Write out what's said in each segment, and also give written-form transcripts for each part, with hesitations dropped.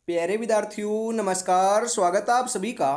प्यारे विद्यार्थियों नमस्कार। स्वागत है आप सभी का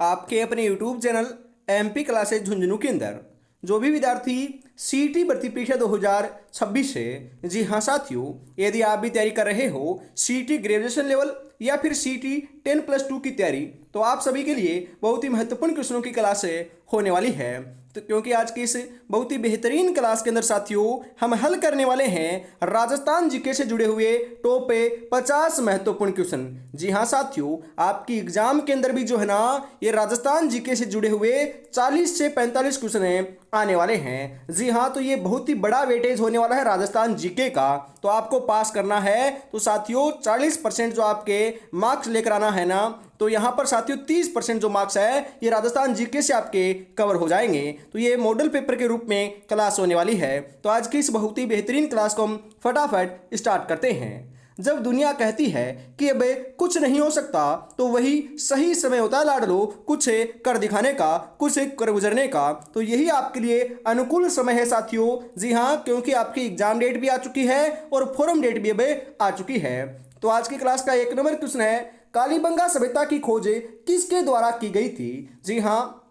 आपके अपने YouTube channel MP classes Jhunjhunu के अंदर। जो भी विद्यार्थी सीईटी भर्ती परीक्षा 2026 है, जी हाँ साथियों, यदि आप भी तैयारी कर रहे हो सीईटी ग्रेजुएशन लेवल या फिर सीईटी 10+2 की तैयारी, तो आप सभी के लिए बहुत ही महत्वपूर्ण क्वेश्चनों की क्लास होने वाली है। तो क्योंकि आज की इस बहुत ही बेहतरीन क्लास के अंदर साथियों हम हल करने वाले हैं राजस्थान जीके से जुड़े हुए टॉप 50 महत्वपूर्ण क्वेश्चन। जी हाँ साथियों, आपकी एग्जाम के अंदर भी जो है ना ये राजस्थान जीके से जुड़े हुए 40 से 45 क्वेश्चन आने वाले हैं। जी हाँ, तो ये बहुत ही बड़ा वेटेज होने वाला है राजस्थान जीके का। तो आपको पास करना है तो साथियों 40% जो आपके मार्क्स लेकर आना है ना, तो यहां पर साथियों 30% जो मार्क्स है ये राजस्थान जीके से आपके कवर हो जाएंगे। तो ये मॉडल पेपर के रूप में क्लास होने वाली है। तो आज की इस बहुत ही बेहतरीन क्लास को हम फटाफट स्टार्ट करते हैं। जब दुनिया कहती है कि अब कुछ नहीं हो सकता, तो वही सही समय होता है लाडलो कुछ कर दिखाने का, कुछ कर गुजरने का। तो यही आपके लिए अनुकूल समय है साथियों। जी हाँ, क्योंकि आपकी एग्जाम डेट भी आ चुकी है और फॉर्म डेट भी अब आ चुकी है। तो आज की क्लास का 1 नंबर क्वेश्चन है, कालीबंगा सभ्यता की खोज किसके द्वारा की गई थी। जी हाँ,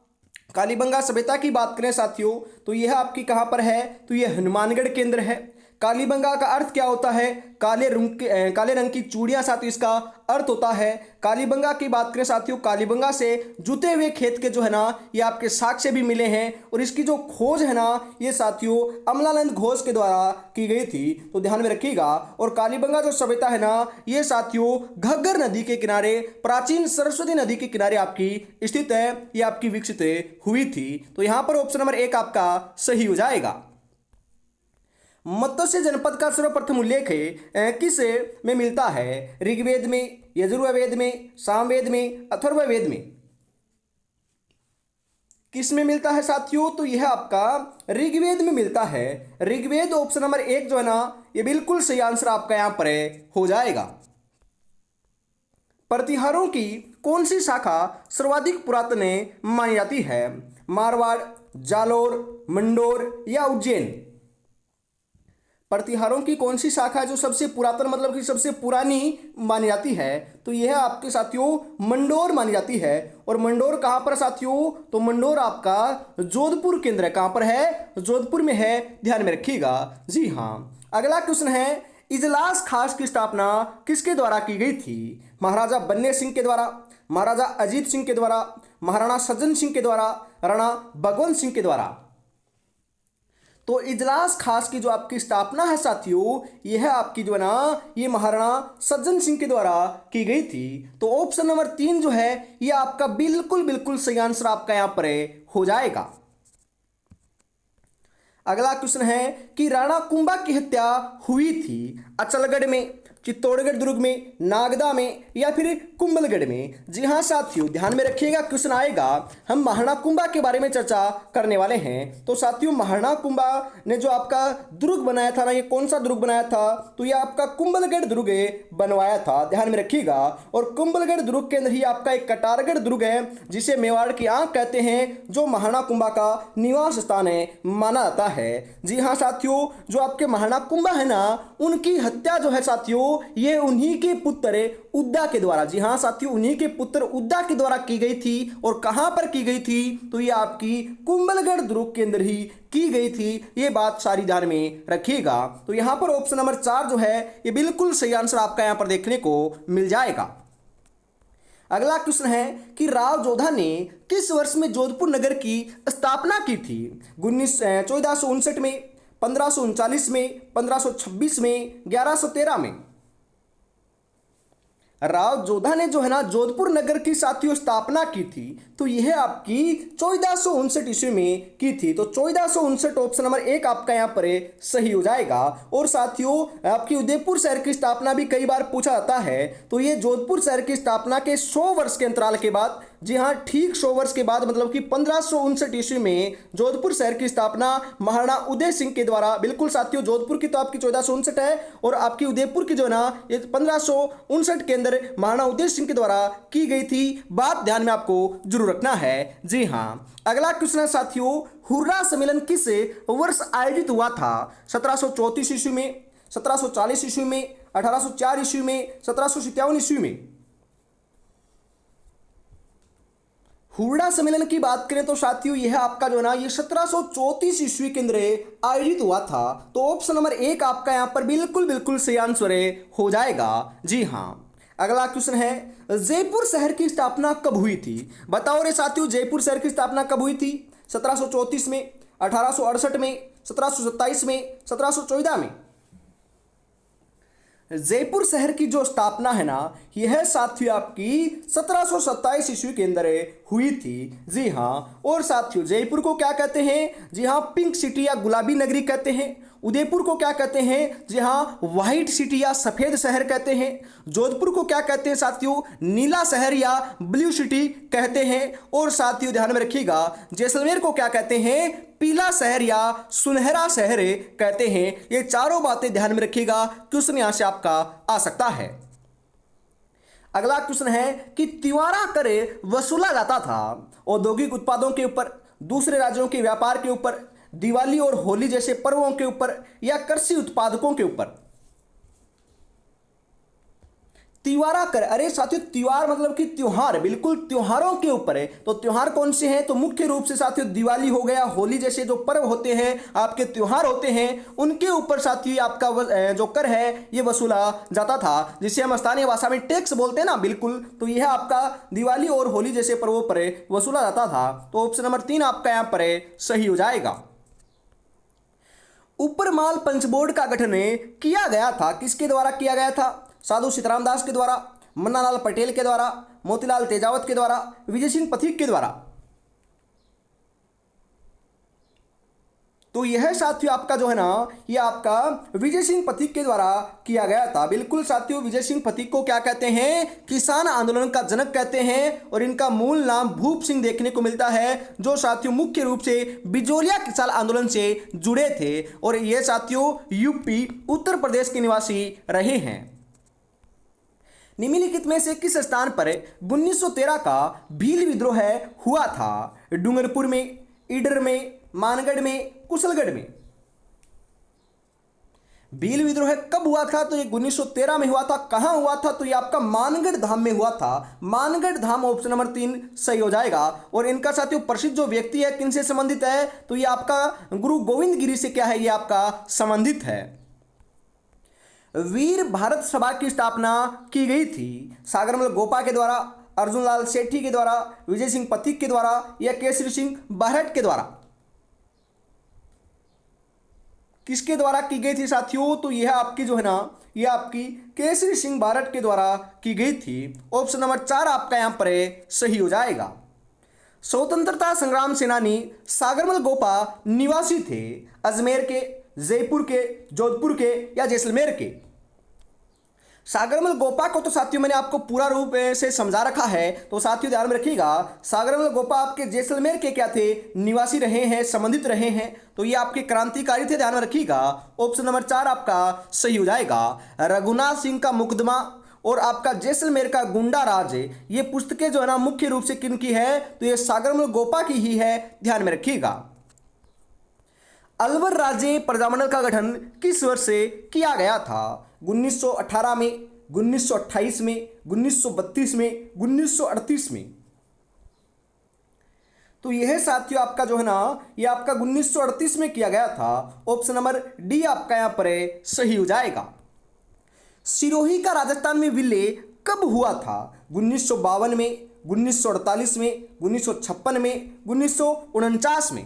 कालीबंगा सभ्यता की बात करें साथियों तो यह आपकी कहां पर है, तो यह हनुमानगढ़ के अंदर है। कालीबंगा का अर्थ क्या होता है, काले रंग की चूड़ियां साथियों इसका अर्थ होता है। कालीबंगा की बात करें साथियों, कालीबंगा से जुते हुए खेत के जो है ना ये आपके साक्ष्य भी मिले हैं और इसकी जो खोज है ना ये साथियों अमलानंद घोष के द्वारा की गई थी। तो ध्यान में रखिएगा। और कालीबंगा जो सभ्यता है ना ये साथियों घग्गर नदी के किनारे, प्राचीन सरस्वती नदी के किनारे आपकी स्थित है, ये आपकी विकसित हुई थी। तो यहां पर ऑप्शन नंबर 1 आपका सही हो जाएगा। मत्स्य जनपद का सर्वप्रथम उल्लेख किस में मिलता है, ऋग्वेद में, यजुर्वेद में, सामवेद में, अथर्ववेद में। किस में मिलता है साथियों, तो यह आपका ऋग्वेद में मिलता है। ऋग्वेद ऑप्शन नंबर 1 जो है ना ये बिल्कुल सही आंसर आपका यहां पर हो जाएगा। प्रतिहारों की कौन सी शाखा सर्वाधिक पुरातन मानी जाती है, मारवाड़, जालोर, मंडोर या उज्जैन। प्रतिहारों की कौन सी शाखा जो सबसे पुरातन मतलब कि सबसे पुरानी मानी जाती है, तो यह आपके साथियों मंडोर मानी जाती है। और मंडोर कहां पर साथियों, तो मंडोर आपका जोधपुर केंद्र है। कहां पर है, जोधपुर में है, ध्यान में रखिएगा। जी हाँ, अगला क्वेश्चन है, इजलास खास की स्थापना किसके द्वारा की गई थी, महाराजा बन्ने सिंह के द्वारा, महाराजा अजीत सिंह के द्वारा, महाराणा सज्जन सिंह के द्वारा, राणा भगवंत सिंह के द्वारा। तो इजलास खास की जो आपकी स्थापना है साथियों यह आपकी जो है ना ये महाराणा सज्जन सिंह के द्वारा की गई थी। तो ऑप्शन नंबर 3 जो है ये आपका बिल्कुल सही आंसर आपका यहां पर हो जाएगा। अगला क्वेश्चन है कि राणा कुंभा की हत्या हुई थी अचलगढ़ में, चित्तौड़गढ़ दुर्ग में, नागदा में या फिर कुंभलगढ़ में। जी हाँ साथियों, ध्यान में रखिएगा, क्वेश्चन आएगा हम महाराणा कुंभा के बारे में चर्चा करने वाले हैं। तो साथियों महाराणा कुंभा ने जो आपका दुर्ग बनाया था ना, ये कौन सा दुर्ग बनाया था, तो ये आपका कुंभलगढ़ दुर्ग बनवाया था, ध्यान में रखिएगा। और कुंभलगढ़ दुर्ग के अंदर ही आपका एक कटारगढ़ दुर्ग है जिसे मेवाड़ की आंख कहते हैं, जो महाराणा कुंभा का निवास स्थान माना जाता है। जी हाँ साथियों, जो आपके महाराणा कुंभा है ना उनकी हत्या जो है साथियों ये उन्हीं के पुत्र उद्दा के द्वारा, जी हाँ साथियों उन्हीं के पुत्र उद्दा के द्वारा की गई थी। और कहां पर की गई थी, तो ये आपकी कुंभलगढ़ दुर्ग के अंदर ही की गई थी। ये बात सारी ध्यान में रखिएगा। तो यहां पर ऑप्शन नंबर 4 जो है ये बिल्कुल सही आंसर आपका यहां पर देखने को मिल जाएगा। अगला क्वेश्चन है कि राव जोधा ने किस वर्ष में जोधपुर नगर की स्थापना की थी, 1459 में, 1539 में, 1526 में, 1113 में। राव जोधा ने जो है ना जोधपुर नगर की साथियों स्थापना की थी, तो यह आपकी 1459 ईस्वी में की थी। तो 1459 ऑप्शन नंबर 1 आपका यहां पर सही हो जाएगा। और साथियों आपकी उदयपुर शहर की स्थापना भी कई बार पूछा जाता है, तो यह जोधपुर शहर की स्थापना के 100 वर्ष के अंतराल के बाद, जी हाँ ठीक 100 वर्ष के बाद मतलब कि 1559 ईस्वी में जोधपुर शहर की स्थापना महाराणा उदय सिंह के द्वारा, बिल्कुल साथियों जोधपुर की तो आपकी 1459 है और आपकी उदयपुर की जो है ना ये 1559 के अंदर महाराणा उदय सिंह के द्वारा की गई थी। बात ध्यान में आपको जरूर रखना है। जी हाँ, अगला क्वेश्चन है साथियों, हुर्रा सम्मेलन किस वर्ष आयोजित हुआ था, 1734 ईस्वी में, 1740 ईस्वी में, 1804 ईस्वी में, 1757 ईस्वी में। हुरडा सम्मेलन की बात करें तो साथियों यह आपका जो है ना ये 1734 ईस्वी के अंदर आयोजित हुआ था। तो ऑप्शन नंबर 1 आपका यहाँ पर बिल्कुल बिल्कुल सही आंसर हो जाएगा। जी हाँ। अगला क्वेश्चन है, जयपुर शहर की स्थापना कब हुई थी? बताओ रे साथियों, जयपुर शहर की स्थापना कब हुई थी? 1734 में, 1868 में, 1727 में, 1714 में? जयपुर शहर की जो स्थापना है ना यह साथियों आपकी 1727 ईस्वी के अंदर हुई थी। जी हाँ। और साथियों जयपुर को क्या कहते हैं? जी हाँ, पिंक सिटी या गुलाबी नगरी कहते हैं। उदयपुर को क्या कहते हैं? जी हाँ, व्हाइट सिटी या सफेद शहर कहते हैं। जोधपुर को क्या कहते हैं साथियों? नीला शहर या ब्लू सिटी कहते हैं। और साथियों ध्यान में रखिएगा, जैसलमेर को क्या कहते हैं? पीला शहर या सुनहरा शहर कहते हैं। ये चारों बातें ध्यान में रखिएगा, क्वेश्चन यहां से आपका आ सकता है। अगला क्वेश्चन है कि तिवारा कर वसूला जाता था औद्योगिक उत्पादों के ऊपर, दूसरे राज्यों के व्यापार के ऊपर, दिवाली और होली जैसे पर्वों के ऊपर, या कृषि उत्पादकों के ऊपर? तिवारा कर, अरे साथियों त्योहार मतलब कि त्योहार, बिल्कुल त्योहारों के ऊपर है। तो त्योहार कौन से हैं? तो मुख्य रूप से साथियों दिवाली हो गया, होली जैसे जो पर्व होते हैं, आपके त्योहार होते हैं, उनके ऊपर साथियों आपका जो कर है ये वसूला जाता था, जिसे हम स्थानीय भाषा में टैक्स बोलते हैं ना। बिल्कुल, तो यह आपका दिवाली और होली जैसे पर्वों पर वसूला जाता था। तो ऑप्शन नंबर 3 आपका यहां पर सही हो जाएगा। ऊपरमाल पंचबोर्ड का गठन किया गया था, किसके द्वारा किया गया था? साधु सीताराम दास के द्वारा, मन्नालाल पटेल के द्वारा, मोतीलाल तेजावत के द्वारा, विजय सिंह पथिक के द्वारा? तो यह साथियों आपका जो है ना ये आपका विजय सिंह पथिक के द्वारा किया गया था। बिल्कुल साथियों, विजय सिंह पथिक को क्या कहते हैं? किसान आंदोलन का जनक कहते हैं। और इनका मूल नाम भूप सिंह देखने को मिलता है, जो साथियों मुख्य रूप से बिजोलिया किसान आंदोलन से जुड़े थे। और ये साथियों यूपी उत्तर प्रदेश के निवासी रहे हैं। निम्नलिखित में से किस स्थान पर 1913 का भील विद्रोह हुआ था? डूंगरपुर में, ईडर में, मानगढ़ में, कुशलगढ़ में? भील विद्रोह कब हुआ था? तो ये 1913 में हुआ था। कहां हुआ था? तो ये आपका मानगढ़ धाम में हुआ था। मानगढ़ धाम ऑप्शन नंबर 3 सही हो जाएगा। और इनका साथियों प्रसिद्ध जो व्यक्ति है किनसे संबंधित है? तो ये आपका गुरु गोविंद गिरी से क्या है? ये आपका संबंधित है। वीर भारत सभा की स्थापना की गई थी सागरमल गोपा के द्वारा, अर्जुन लाल सेठी के द्वारा, विजय सिंह पथिक के द्वारा, या केसरी सिंह बारहट के द्वारा? किसके द्वारा की गई थी साथियों? तो यह आपकी जो है ना यह आपकी केसरी सिंह बारहट के द्वारा की गई थी। ऑप्शन नंबर 4 आपका यहां पर सही हो जाएगा। स्वतंत्रता संग्राम सेनानी सागरमल गोपा निवासी थे अजमेर के, जयपुर के, जोधपुर के, या जैसलमेर के? सागरमल गोपा को तो साथियों मैंने आपको पूरा रूप से समझा रखा है। तो साथियों ध्यान में रखिएगा, सागरमल गोपा आपके जैसलमेर के क्या थे? निवासी रहे हैं, संबंधित रहे हैं। तो ये आपके क्रांतिकारी थे, ध्यान में रखिएगा। ऑप्शन नंबर 4 आपका सही हो जाएगा। रघुनाथ सिंह का मुकदमा और आपका जैसलमेर का गुंडा राज, ये पुस्तकें जो है ना मुख्य रूप से किन की है? तो ये सागरमल गोपा की ही है, ध्यान में रखिएगा। अलवर राज्य प्रजामंडल का गठन किस वर्ष से किया गया था? 1918 में, 1928 में, 1932 में, 1938 में? तो यह साथियों आपका जो है ना यह आपका 1938 में किया गया था। ऑप्शन नंबर डी आपका यहां पर सही हो जाएगा। सिरोही का राजस्थान में विलय कब हुआ था? 1952 में, 1948 में, 1956 में, 1949 में?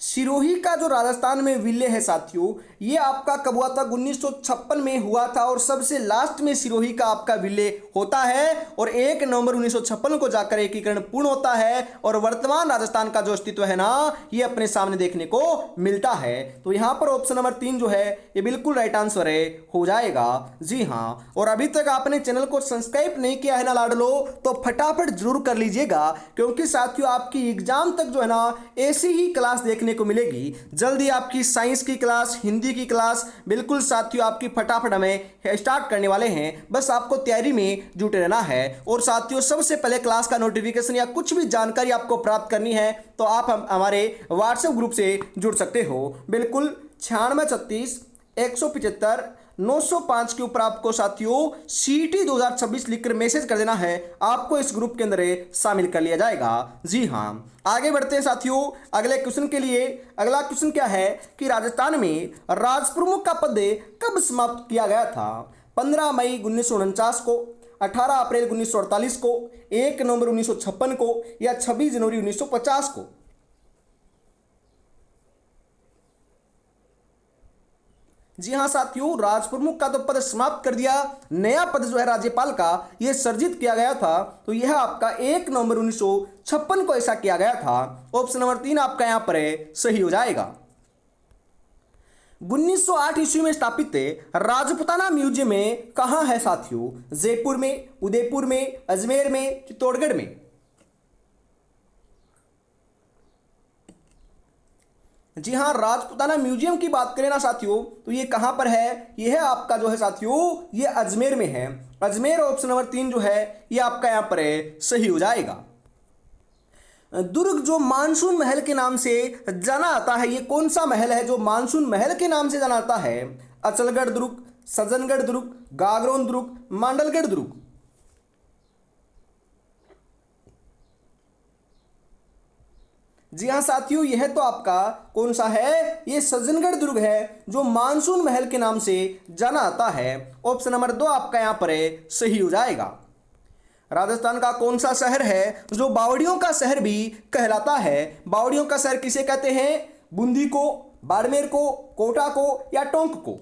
सिरोही का जो राजस्थान में विलय है साथियों ये आपका कब हुआ था? 1956 में हुआ था। और सबसे लास्ट में सिरोही का आपका विलय होता है और 1 नवंबर 1956 को जाकर एकीकरण पूर्ण होता है। और वर्तमान राजस्थान का जो अस्तित्व है ना ये अपने सामने देखने को मिलता है। तो यहां पर ऑप्शन नंबर 3 जो है ये बिल्कुल राइट आंसर हो जाएगा। जी हाँ। और अभी तक आपने चैनल को सब्सक्राइब नहीं किया है ना लाडलो, तो फटाफट जरूर कर लीजिएगा, क्योंकि साथियों आपकी एग्जाम तक जो है ना ऐसी ही क्लास देखने को मिलेगी। जल्दी आपकी साइंस की क्लास, हिंदी की क्लास बिल्कुल साथियों आपकी फटाफट हमें स्टार्ट करने वाले हैं। बस आपको तैयारी में जुटे रहना है। और साथियों सबसे पहले क्लास का नोटिफिकेशन या कुछ भी जानकारी आपको प्राप्त करनी है तो आप हमारे व्हाट्सएप ग्रुप से जुड़ सकते हो। बिल्कुल 9636 175 905 के ऊपर आपको साथियों सीटी 2026 लिखकर मैसेज कर देना है, आपको इस ग्रुप के अंदर शामिल कर लिया जाएगा। जी हाँ, आगे बढ़ते हैं साथियों अगले क्वेश्चन के लिए। अगला क्वेश्चन क्या है कि राजस्थान में राजप्रमुख का पद कब समाप्त किया गया था? 15 मई 1949 को, 18 अप्रैल 1948 को, 1 नवंबर 1956 को या 26 जनवरी 1950 को? जी हाँ साथियों, राजप्रमुख का तो पद समाप्त कर दिया, नया पद जो है राज्यपाल का यह सर्जित किया गया था, तो यह आपका 1 नवंबर 1956 को ऐसा किया गया था। ऑप्शन नंबर 3 आपका यहां पर सही हो जाएगा। 1908 ईस्वी में स्थापित राजपुताना म्यूजियम में कहां है साथियों? जयपुर में, उदयपुर में, अजमेर में, चित्तौड़गढ़ में? जी हाँ, राजपुताना म्यूजियम की बात करें ना साथियों, तो ये कहां पर है? ये है आपका जो है साथियों ये अजमेर में है। अजमेर ऑप्शन नंबर 3 जो है ये आपका यहां पर सही हो जाएगा। दुर्ग जो मानसून महल के नाम से जाना आता है, ये कौन सा महल है जो मानसून महल के नाम से जाना आता है? अचलगढ़ दुर्ग, सज्जनगढ़ दुर्ग, गागरोन दुर्ग, मांडलगढ़ दुर्ग? जी हाँ साथियों, यह तो आपका कौन सा है? ये सज्जनगढ़ दुर्ग है जो मानसून महल के नाम से जाना आता है। ऑप्शन नंबर 2 आपका यहां पर सही हो जाएगा। राजस्थान का कौन सा शहर है जो बावड़ियों का शहर भी कहलाता है? बावड़ियों का शहर किसे कहते हैं? बूंदी को, बाड़मेर को, कोटा को या टोंक को?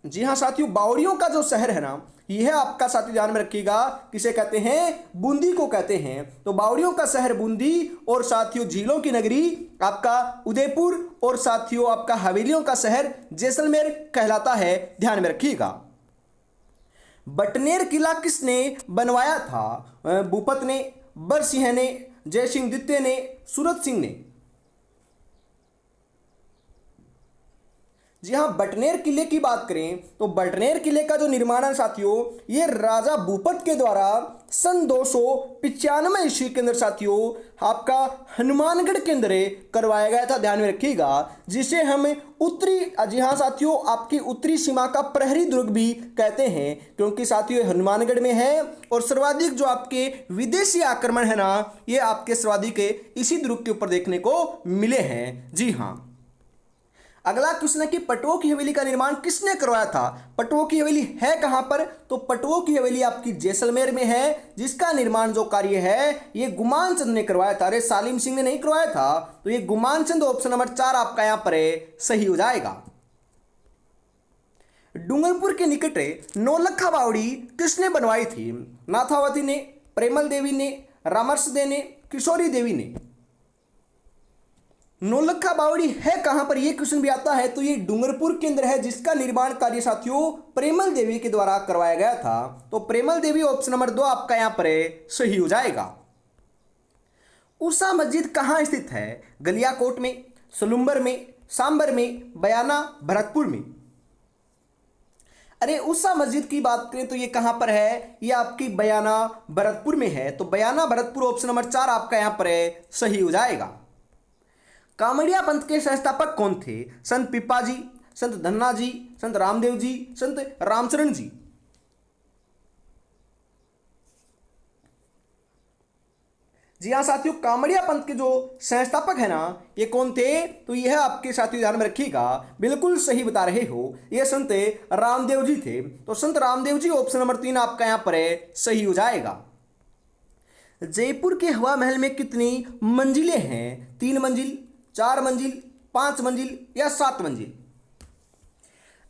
जी हाँ साथियों, बावड़ियों का जो शहर है ना, यह आपका साथियों ध्यान में रखिएगा, किसे कहते हैं? बूंदी को कहते हैं। तो बावड़ियों का शहर बूंदी और साथियों झीलों की नगरी आपका उदयपुर और साथियों आपका हवेलियों का शहर जैसलमेर कहलाता है, ध्यान में रखिएगा। बटनेर किला किसने बनवाया था? भूपत ने, बरसिंह ने, जयसिंह द्वितीय ने, सूरत सिंह ने? जी हाँ, बटनेर किले की बात करें तो बटनेर किले का जो निर्माण है साथियों ये राजा भूपत के द्वारा सन 295 ईस्वी के अंदर साथियों आपका हनुमानगढ़ के अंदर करवाया गया था, ध्यान में रखिएगा, जिसे हम उत्तरी, जी हाँ साथियों, आपकी उत्तरी सीमा का प्रहरी दुर्ग भी कहते हैं, क्योंकि साथियों हनुमानगढ़ में है और सर्वाधिक जो आपके विदेशी आक्रमण है ना, ये आपके सर्वाधिक इसी दुर्ग के ऊपर देखने को मिले हैं। जी हाँ, अगला क्वेश्चन है कि पटवों की हवेली का निर्माण किसने करवाया था? पटवों की हवेली है कहां पर? तो पटवों की हवेली आपकी जैसलमेर में है, जिसका निर्माण जो कार्य है ये गुमान चंद ने करवाया था। अरे सालिम सिंह ने नहीं करवाया था, तो ये गुमान चंद ऑप्शन नंबर 4 आपका यहां पर सही हो जाएगा। डूंगरपुर के निकट नौलखा बावड़ी किसने बनवाई थी? नाथावती ने, प्रेमल देवी ने, रामर्ष दे ने, किशोरी देवी ने? नौलखा बावड़ी है कहां पर, यह क्वेश्चन भी आता है, तो ये डूंगरपुर के अंदर है, जिसका निर्माण कार्य साथियों प्रेमल देवी के द्वारा करवाया गया था। तो प्रेमल देवी ऑप्शन नंबर 2 आपका यहां पर सही हो जाएगा। उषा मस्जिद कहां स्थित है? गलियाकोट में, सलुम्बर में, सांबर में, बयाना, भरतपुर में? अरे उषा मस्जिद की बात करें तो ये कहां पर है? ये आपकी बयाना भरतपुर में है। तो बयाना भरतपुर ऑप्शन नंबर 4 आपका यहां पर सही हो जाएगा। कामड़िया पंथ के संस्थापक कौन थे? संत पिप्पा जी, संत धन्ना जी, संत रामदेव जी, संत रामचरण जी? जी हाँ साथियों, कामड़िया पंथ के जो संस्थापक है ना, ये कौन थे? तो यह आपके साथियों ध्यान में रखिएगा, बिल्कुल सही बता रहे हो, ये संत रामदेव जी थे। तो संत रामदेव जी ऑप्शन नंबर 3 आपका यहां पर सही हो जाएगा। जयपुर के हवा महल में कितनी मंजिलें हैं? 3 मंजिल, 4 मंजिल, 5 मंजिल या 7 मंजिल?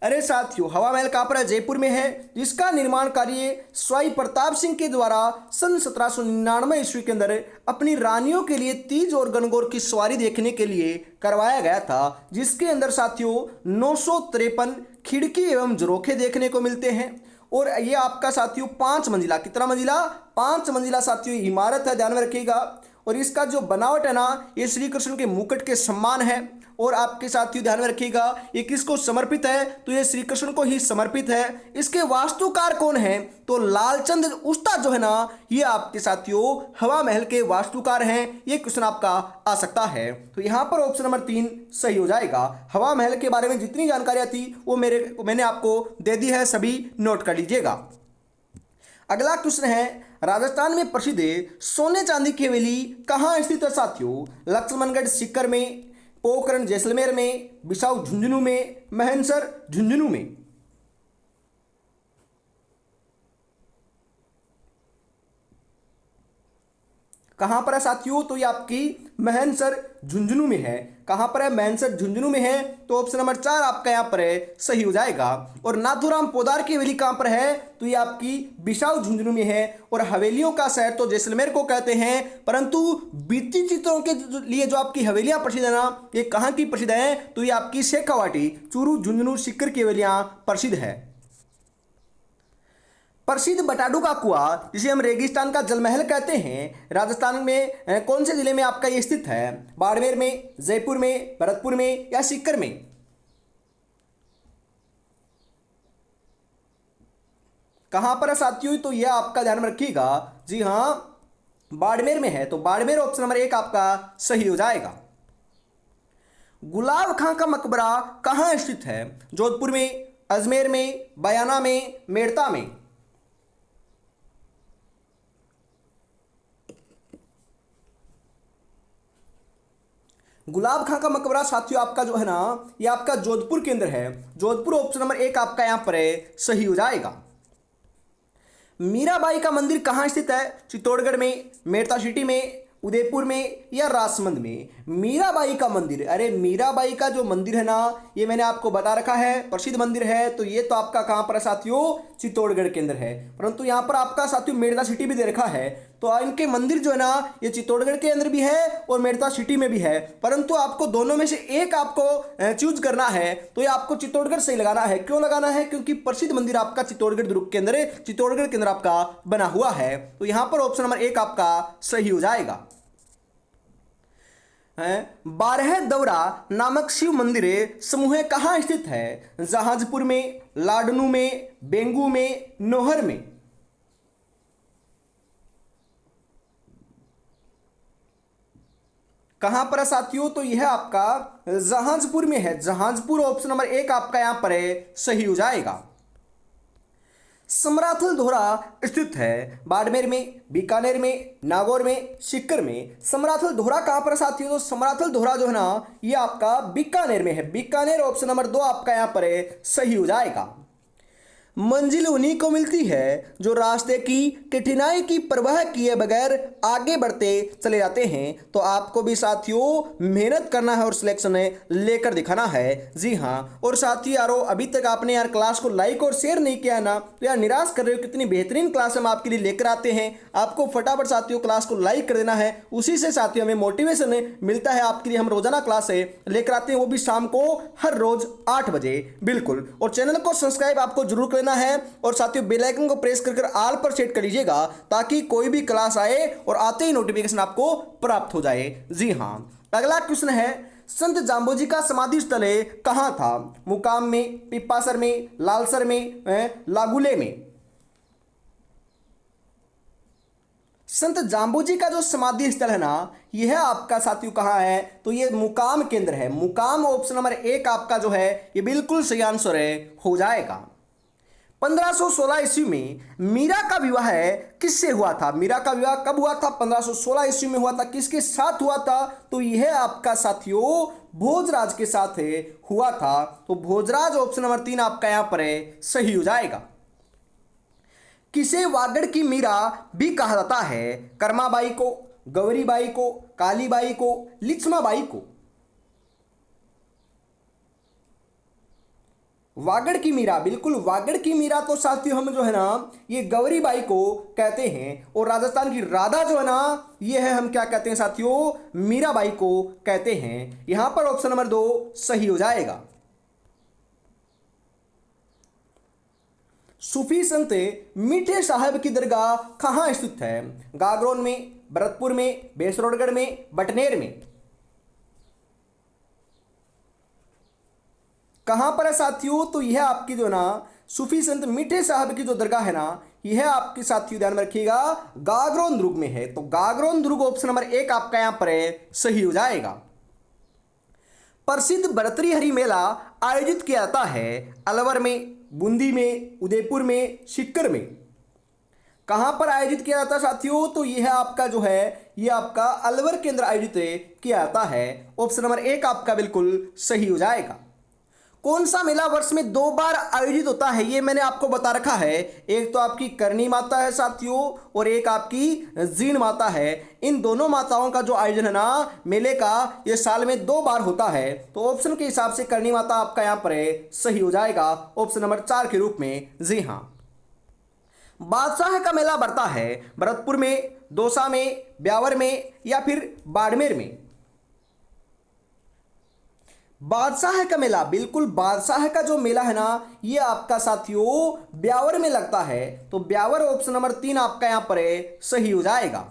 अरे साथियों, हवा महल कहां पर है? जयपुर में है, जिसका निर्माण कार्य स्वाई प्रताप सिंह के द्वारा सन 1799 ईस्वी के अंदर अपनी रानियों के लिए तीज और गणगौर की सवारी देखने के लिए करवाया गया था, जिसके अंदर साथियों 953 खिड़की एवं झरोखे देखने को मिलते हैं। और ये आपका साथियों 5 मंजिला, कितना मंजिला? 5 मंजिला साथियों इमारत है, ध्यान में रखिएगा। और इसका जो बनावट है ना, ये श्री कृष्ण के मुकुट के समान है। और आपके साथियों ध्यान में रखिएगा ये किसको समर्पित है, तो ये श्री कृष्ण को ही समर्पित है। इसके वास्तुकार कौन है, तो लालचंद उस्ताद जो है ना ये आपके साथियों हवा महल के वास्तुकार हैं। ये क्वेश्चन आपका आ सकता है, तो यहां पर ऑप्शन नंबर 3 सही हो जाएगा। हवा महल के बारे में जितनी जानकारियां थी वो मैंने आपको दे दी है, सभी नोट कर लीजिएगा। अगला क्वेश्चन है, राजस्थान में प्रसिद्ध सोने चांदी की हवेली कहाँ स्थित है साथियों? लक्ष्मणगढ़ सीकर में, पोखरण जैसलमेर में, बिसाऊ झुंझुनू में, महनसर झुंझुनू में। कहां पर है साथियों, तो ये आपकी महनसर झुंझुनू में है। कहां पर है, महनसर झुंझुनू में है, तो ऑप्शन नंबर 4 आपका यहां पर है सही हो जाएगा। और नाथूराम पोदार की हवेली कहां पर है, तो ये आपकी बिसाऊ झुंझुनू में है। और हवेलियों का शहर तो जैसलमेर को कहते हैं, परंतु भित्ति चित्रों के लिए जो आपकी हवेलियां प्रसिद्ध है ना, ये कहां की प्रसिद्ध है, तो ये आपकी शेखावाटी, चूरू, झुंझुनू, सीकर की हवेलियां प्रसिद्ध है। प्रसिद्ध बटाडू का कुआं जिसे हम रेगिस्तान का जलमहल कहते हैं, राजस्थान में कौन से जिले में आपका ये स्थित है? बाड़मेर में, जयपुर में, भरतपुर में या सीकर में? कहां पर है साथियों, तो यह आपका ध्यान में रखिएगा, जी हां बाड़मेर में है। तो बाड़मेर ऑप्शन नंबर 1 आपका सही हो जाएगा। गुलाब खां का मकबरा कहां स्थित है? जोधपुर में, अजमेर में, बयाना में, मेड़ता में? गुलाब खां का मकबरा साथियों आपका जो है ना ये आपका जोधपुर के अंदर है। जोधपुर ऑप्शन नंबर 1 आपका यहां पर है सही हो जाएगा। मीराबाई का मंदिर कहां स्थित है? चित्तौड़गढ़ में, मेड़ता सिटी में, उदयपुर में या राजसमंद में? मीराबाई का मंदिर, अरे मीराबाई का जो मंदिर है ना ये मैंने आपको बता रखा है, प्रसिद्ध मंदिर है। तो ये तो आपका कहां पर है साथियों? चित्तौड़गढ़ के अंदर है। परंतु यहां पर आपका साथियों मेड़ता सिटी भी दे रखा है, तो इनके मंदिर जो है ना ये चित्तौड़गढ़ के अंदर भी है और मेड़ता सिटी में भी है। परंतु आपको दोनों में से एक आपको चूज करना है, तो ये आपको चित्तौड़गढ़ से ही लगाना है। क्यों लगाना है? क्योंकि प्रसिद्ध मंदिर आपका चित्तौड़गढ़ दुर्ग के अंदर, चित्तौड़गढ़ के अंदर आपका बना हुआ है। तो यहां पर ऑप्शन नंबर 1 आपका सही हो जाएगा। 12 दौरा नामक शिव मंदिर समूह कहां स्थित है? जहाजपुर में, लाडनू में, बेंगू में, नोहर में? कहां पर है साथियों? तो यह आपका जहाजपुर में है। जहाजपुर ऑप्शन नंबर 1 आपका यहां पर है सही हो जाएगा। समराथल दोहरा स्थित है बाड़मेर में, बीकानेर में, नागौर में, सीकर में? समराथल दोहरा कहां पर है साथियों? तो समराथल दोहरा जो है ना ये आपका बीकानेर में है। बीकानेर ऑप्शन नंबर 2 आपका यहां पर है सही हो जाएगा। मंजिल उन्हीं को मिलती है जो रास्ते की कठिनाई की परवाह किए बगैर आगे बढ़ते चले जाते हैं। तो आपको भी साथियों मेहनत करना है और सिलेक्शन लेकर दिखाना है। जी हाँ, और साथी यारों अभी तक आपने यार क्लास को लाइक और शेयर नहीं किया ना, तो यार निराश कर रहे हो। कितनी बेहतरीन क्लास हम आपके लिए लेकर आते हैं। आपको फटाफट साथियों क्लास को लाइक कर देना है, उसी से साथियों हमें मोटिवेशन मिलता है। आपके लिए हम रोजाना क्लास लेकर आते हैं, वो भी शाम को हर रोज 8 बजे बिल्कुल। और चैनल को सब्सक्राइब आपको जरूर करना है और साथियों बेल आइकन को प्रेस कर ऑल पर सेट कर लीजिएगा, ताकि कोई भी क्लास आए और आते ही नोटिफिकेशन आपको प्राप्त हो जाए। जी हां, अगला क्वेश्चन है, संत जाम्बोजी का समाधि स्थल कहां था? मुकाम में, पिप्पासर में, लालसर में, लागुले में? संत जाम्बोजी का जो समाधि स्थल है ना यह आपका साथियों कहां है? तो ये मुकाम केंद्र है। मुकाम ऑप्शन नंबर 1 आपका जो है ये बिल्कुल सही आंसर हो जाएगा। 1516 ईस्वी में मीरा का विवाह किससे हुआ था? मीरा का विवाह कब हुआ था? 1516 ईस्वी में हुआ था। किसके साथ हुआ था? तो यह आपका साथियों भोजराज के साथ हुआ था। तो भोजराज ऑप्शन नंबर 3 आपका यहां पर सही हो जाएगा। किसे वागड़ की मीरा भी कहा जाता है? कर्माबाई को, गौरीबाई को, कालीबाई को, लिच्छमाबाई को? वागड़ की मीरा, बिल्कुल वागड़ की मीरा तो साथियों हम जो है ना ये गौरीबाई को कहते हैं। और राजस्थान की राधा जो है ना ये है हम क्या कहते हैं साथियों? मीराबाई को कहते हैं। यहां पर ऑप्शन नंबर 2 सही हो जाएगा। सूफी संत मीठे साहब की दरगाह कहां स्थित है? गागरोन में, भरतपुर में, बेसरोडगढ़ में, बटनेर में? कहाँ पर है साथियों, तो यह आपकी जो ना सूफी संत मीठे साहब की जो दरगाह है ना, यह आपके साथियों ध्यान में रखिएगा गागरोन दुर्ग में है। तो गागरोन दुर्ग ऑप्शन नंबर 1 आपका यहां पर है, सही हो जाएगा। प्रसिद्ध भर्तृहरि मेला आयोजित किया जाता है अलवर में, बूंदी में, उदयपुर में, सीकर में। कहां पर आयोजित किया जाता है साथियों, तो यह आपका जो है यह आपका अलवर के अंदर आयोजित किया जाता है। ऑप्शन नंबर 1 आपका बिल्कुल सही हो जाएगा। कौन सा मेला वर्ष में 2 बार आयोजित होता है, ये मैंने आपको बता रखा है। एक तो आपकी करणी माता है साथियों, और एक आपकी जीण माता है। इन दोनों माताओं का जो आयोजन है ना मेले का, ये साल में 2 बार होता है। तो ऑप्शन के हिसाब से करणी माता आपका यहाँ पर है, सही हो जाएगा ऑप्शन नंबर 4 के रूप में। जी हाँ। बादशाह का मेला बढ़ता है भरतपुर में, दौसा में, ब्यावर में या फिर बाड़मेर में। बादशाह का मेला, बिल्कुल बादशाह का जो मेला है ना, ये आपका साथियों ब्यावर में लगता है। तो ब्यावर ऑप्शन नंबर 3 आपका यहां पर है, सही हो जाएगा।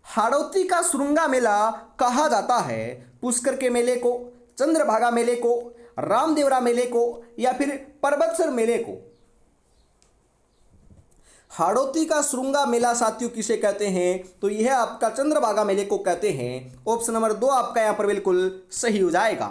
हाड़ौती का सुरंगा मेला कहा जाता है पुष्कर के मेले को, चंद्रभागा मेले को, रामदेवरा मेले को या फिर पर्वतसर मेले को। हाड़ौती का सुरंगा मेला साथियों किसे कहते हैं, तो यह आपका चंद्रभागा मेले को कहते हैं। ऑप्शन नंबर 2 आपका यहां पर बिल्कुल सही हो जाएगा।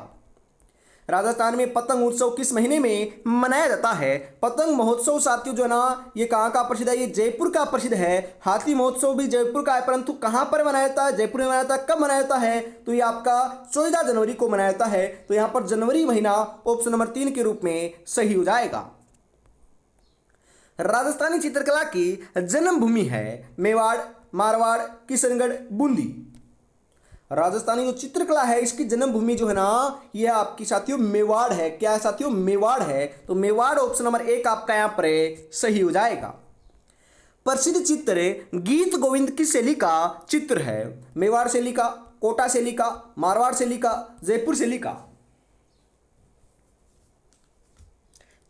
राजस्थान में पतंग उत्सव किस महीने में मनाया जाता है? पतंग महोत्सव साथियों जो है ना, ये कहाँ का प्रसिद्ध है? ये जयपुर का प्रसिद्ध है। हाथी महोत्सव भी जयपुर का है, परंतु कहाँ पर मनाया जाता है? जयपुर में मनाया जाता है। कब मनाया जाता है? तो ये आपका 14 जनवरी को मनाया जाता है। तो यहाँ पर जनवरी महीना ऑप्शन नंबर 3 के रूप में सही हो जाएगा। राजस्थानी चित्रकला की जन्मभूमि है मेवाड़, मारवाड़, किशनगढ़, बूंदी। राजस्थानी जो चित्रकला है इसकी जन्मभूमि जो है ना, यह आपकी साथियों मेवाड़ है। क्या है साथियों? मेवाड़ है। तो मेवाड़ ऑप्शन नंबर 1 आपका यहां पर सही हो जाएगा। प्रसिद्ध चित्र गीत गोविंद की शैली का चित्र है? मेवाड़ शैली का, कोटा शैली का, मारवाड़ शैली का, जयपुर शैली का।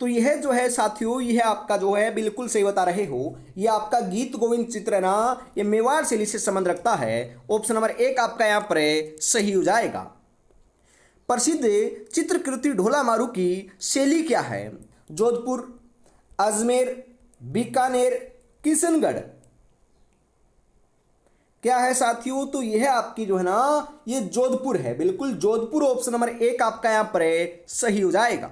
तो यह जो है साथियों, यह आपका जो है बिल्कुल सही बता रहे हो। यह आपका गीत गोविंद चित्र है ना, यह मेवाड़ शैली से संबंध रखता है। ऑप्शन नंबर 1 आपका यहां पर सही हो जाएगा। प्रसिद्ध चित्रकृति ढोला मारू की शैली क्या है? जोधपुर, अजमेर, बीकानेर, किशनगढ़। क्या है साथियों? तो यह आपकी जो है ना, यह जोधपुर है। बिल्कुल जोधपुर ऑप्शन नंबर 1 आपका यहां पर सही हो जाएगा।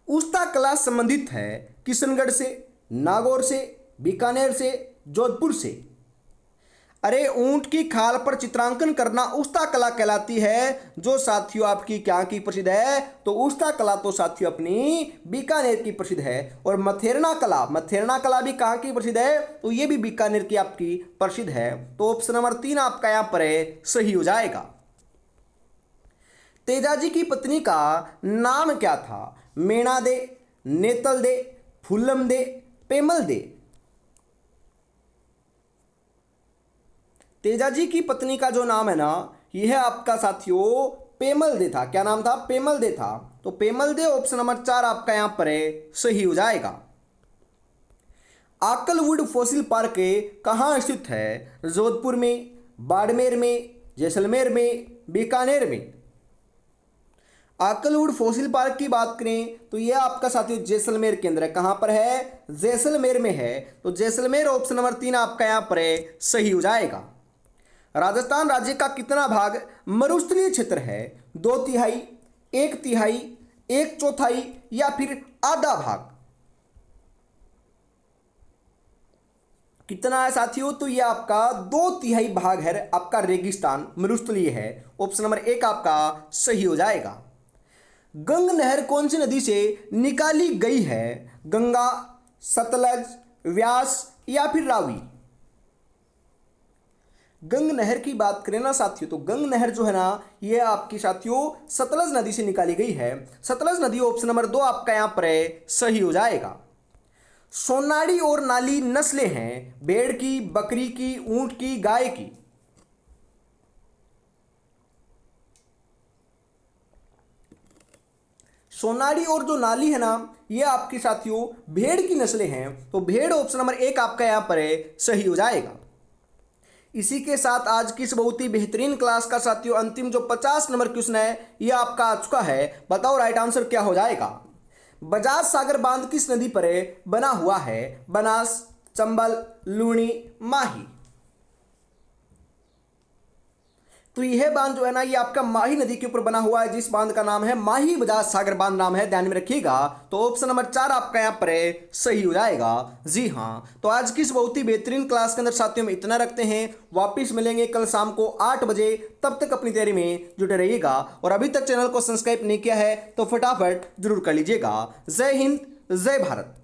उस्ता कला संबंधित है किशनगढ़ से, नागौर से, बीकानेर से, जोधपुर से। अरे ऊंट की खाल पर चित्रांकन करना उस्ता कला कहलाती है, जो साथियों आपकी क्या की प्रसिद्ध है? तो उस्ता कला तो साथियों अपनी बीकानेर की प्रसिद्ध है। और मथेरना कला भी कहाँ की प्रसिद्ध है? तो ये भी बीकानेर की आपकी प्रसिद्ध है। तो ऑप्शन नंबर 3 आपका यहाँ पर सही हो जाएगा। तेजाजी की पत्नी का नाम क्या था? मेणा दे, नेतल दे, फूलम दे, पेमल दे। तेजाजी की पत्नी का जो नाम है ना, यह आपका साथियों पेमल दे था। क्या नाम था? पेमल दे था। तो पेमल दे ऑप्शन नंबर 4 आपका यहां पर सही हो जाएगा। आकलवुड फॉसिल पार्क कहाँ स्थित है? जोधपुर में, बाड़मेर में, जैसलमेर में, बीकानेर में। आकलवुड फॉसिल पार्क की बात करें तो यह आपका साथियों जैसलमेर के अंदर है। कहां पर है? जैसलमेर में है। तो जैसलमेर ऑप्शन नंबर 3 आपका यहां पर सही हो जाएगा। राजस्थान राज्य का कितना भाग मरुस्थलीय क्षेत्र है? 2/3, 1/3, 1/4 या फिर आधा भाग? कितना है साथियों? तो यह आपका 2/3 भाग है आपका रेगिस्तान मरुस्थलीय है। ऑप्शन नंबर 1 आपका सही हो जाएगा। गंग नहर कौन सी नदी से निकाली गई है? गंगा, सतलज, व्यास या फिर रावी? गंग नहर की बात करें ना साथियों, तो गंग नहर जो है ना, यह आपकी साथियों सतलज नदी से निकाली गई है। सतलज नदी ऑप्शन नंबर 2 आपका यहां पर सही हो जाएगा। सोनाड़ी और नाली नस्लें हैं भेड़ की, बकरी की, ऊंट की, गाय की। सोनाड़ी और जो नाली है ना, ये आपकी साथियों भेड़ की नस्लें हैं। तो भेड़ ऑप्शन नंबर 1 आपका यहां पर सही हो जाएगा। इसी के साथ आज की इस बहुत ही बेहतरीन क्लास का साथियों अंतिम जो 50 नंबर क्वेश्चन है ये आपका आ चुका है। बताओ राइट आंसर क्या हो जाएगा। बजाज सागर बांध किस नदी पर बना हुआ है? बनास, चंबल, लूनी, माही। तो यह बांध जो है ना ये आपका माही नदी के ऊपर बना हुआ है, जिस बांध का नाम है माही बजाज सागर बांध नाम है, ध्यान में रखिएगा। तो ऑप्शन नंबर 4 आपका यहाँ पर सही हो जाएगा। जी हाँ, तो आज की इस बहुत ही बेहतरीन क्लास के अंदर साथियों में इतना रखते हैं। वापिस मिलेंगे कल शाम को 8 बजे, तब तक अपनी तैयारी में जुटे रहिएगा। और अभी तक चैनल को सब्सक्राइब नहीं किया है तो फटाफट जरूर कर लीजिएगा। जय हिंद, जय भारत।